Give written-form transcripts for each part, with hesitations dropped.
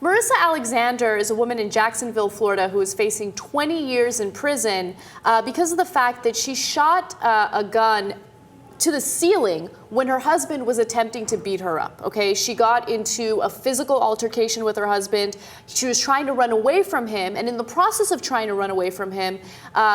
Marissa Alexander is a woman in Jacksonville, Florida, who is facing 20 years in prison because of the fact that she shot a gun to the ceiling when her husband was attempting to beat her up, okay? She got into a physical altercation with her husband. She was trying to run away from him, and in the process of trying to run away from him,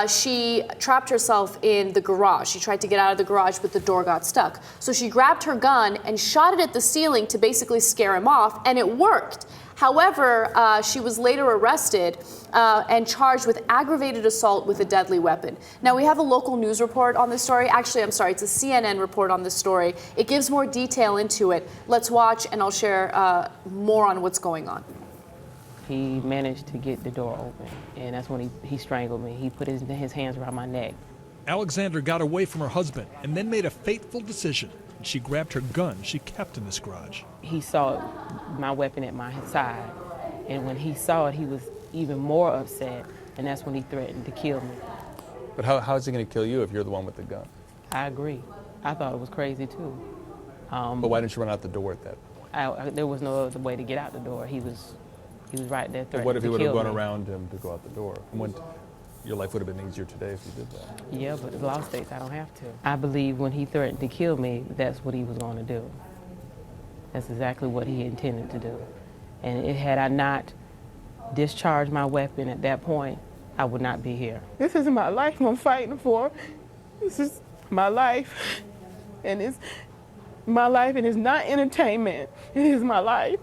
she trapped herself in the garage. She tried to get out of the garage, but the door got stuck. So she grabbed her gun and shot it at the ceiling to basically scare him off, and it worked. However, she was later arrested and charged with aggravated assault with a deadly weapon. Now, we have a local news report on this story. Actually, I'm sorry, it's a CNN report on this story. It gives more detail into it. Let's watch, and I'll share more on what's going on. He managed to get the door open, and that's when he strangled me. He put his hands around my neck. Alexander got away from her husband and then made a fateful decision. She grabbed her gun she kept in this garage. He saw my weapon at my side, and when he saw it, he was even more upset, and that's when he threatened to kill me. But how is he going to kill you if you're the one with the gun? I agree. I thought it was crazy too. But why didn't you run out the door at that point? There was no other way to get out the door. He was right there threatening to kill me. What if you would have gone around him to go out the door? Your life would have been easier today if you did that. Yeah, but the law states I don't have to. I believe when he threatened to kill me, that's what he was going to do. That's exactly what he intended to do. And had I not discharged my weapon at that point, I would not be here. This is my life I'm fighting for. This is my life. And it's my life, and it's not entertainment. It is my life.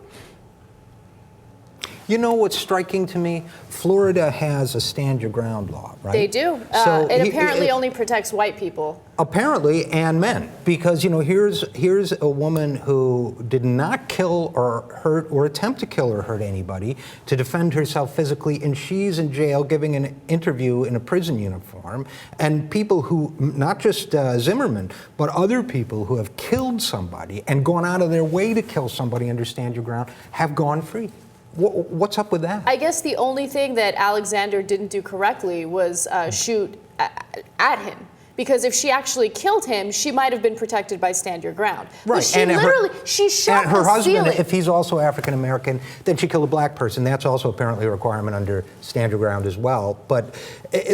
You know what's striking to me? Florida has a stand your ground law, right? They do. So it apparently only protects white people. Apparently, and men, because here's a woman who did not kill or hurt or attempt to kill or hurt anybody to defend herself physically, and she's in jail giving an interview in a prison uniform. And people who, not just Zimmerman, but other people who have killed somebody and gone out of their way to kill somebody under stand your ground have gone free. What's up with that? I guess the only thing that Alexander didn't do correctly was shoot at him. Because if she actually killed him, she might have been protected by stand your ground. Right. But she shot her the husband, ceiling. if he's also African American, then she killed a black person. That's also apparently a requirement under stand your ground as well. But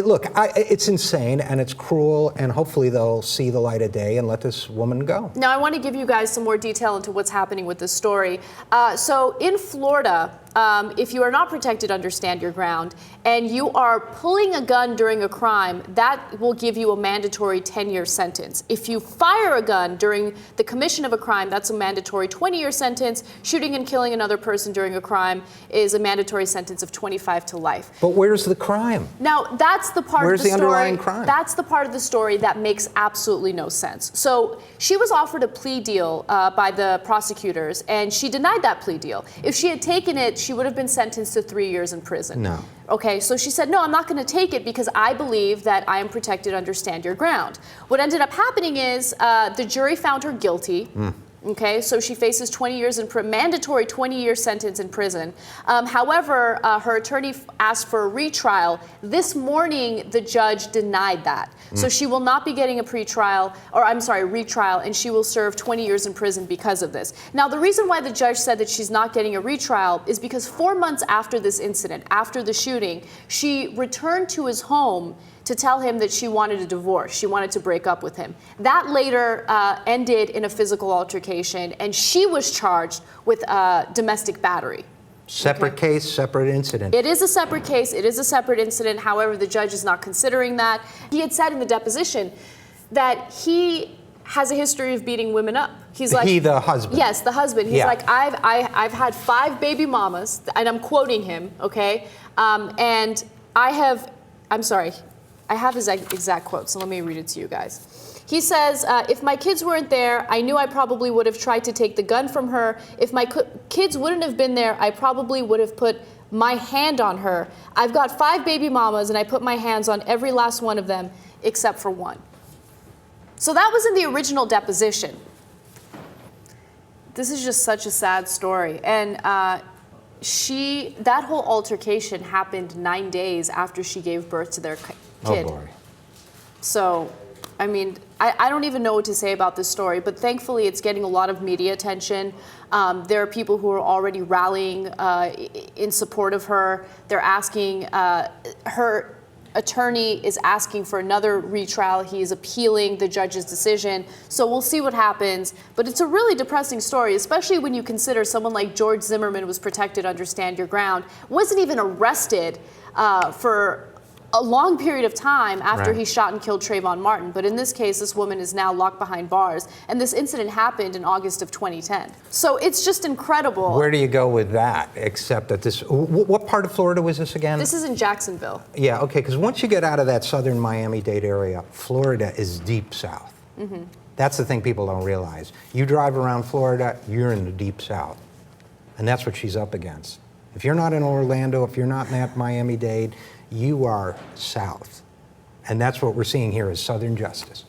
look, it's insane and it's cruel, and hopefully they'll see the light of day and let this woman go. Now, I want to give you guys some more detail into what's happening with this story. So in Florida, if you are not protected under stand your ground and you are pulling a gun during a crime, that will give you a mandatory 10-year sentence. If you fire a gun during the commission of a crime, that's a mandatory 20-year sentence. Shooting and killing another person during a crime is a mandatory sentence of 25 to life. But where's the crime? Now, that's the part Where's of the story. underlying crime? That's the part of the story that makes absolutely no sense. So she was offered a plea deal by the prosecutors, and she denied that plea deal. If she had taken it, she would have been sentenced to 3 years in prison. No. Okay, so she said, no, I'm not going to take it because I believe that I am protected under stand your ground. What ended up happening is the jury found her guilty. Okay, so she faces 20 years in mandatory 20-year sentence in prison. However, her attorney asked for a retrial. This morning, the judge denied that. So she will not be getting a retrial, and she will serve 20 years in prison because of this. Now, the reason why the judge said that she's not getting a retrial is because 4 months after this incident, after the shooting, she returned to his home to tell him that she wanted a divorce. She wanted to break up with him. That later ended in a physical altercation, and she was charged with domestic battery. Separate case, separate incident. It is a separate case. It is a separate incident. However, the judge is not considering that. He had said in the deposition that he has a history of beating women up. He's like, the husband. Yes, the husband. He's like, I've had 5 baby mamas, and I'm quoting him, okay? And I have his exact quote, so let me read it to you guys. He says, if my kids weren't there, I knew I probably would have tried to take the gun from her. If my kids wouldn't have been there, I probably would have put my hand on her. I've got 5 baby mamas, and I put my hands on every last one of them except for one. So that was in the original deposition. This is just such a sad story. And that whole altercation happened 9 days after she gave birth to their kid. Oh boy. So I mean, I don't even know what to say about this story, but thankfully it's getting a lot of media attention. There are people who are already rallying in support of her. They're asking, her attorney is asking for another retrial. He is appealing the judge's decision. So we'll see what happens. But it's a really depressing story, especially when you consider someone like George Zimmerman was protected under Stand Your Ground, wasn't even arrested for a long period of time after he shot and killed Trayvon Martin. But in this case, this woman is now locked behind bars. And this incident happened in August of 2010. So it's just incredible. Where do you go with that, except that this, what part of Florida was this again? This is in Jacksonville. Yeah, okay, because once you get out of that southern Miami-Dade area, Florida is deep south. That's the thing people don't realize. You drive around Florida, you're in the deep south. And that's what she's up against. If you're not in Orlando, if you're not in that Miami-Dade, you are south. And that's what we're seeing here is Southern justice.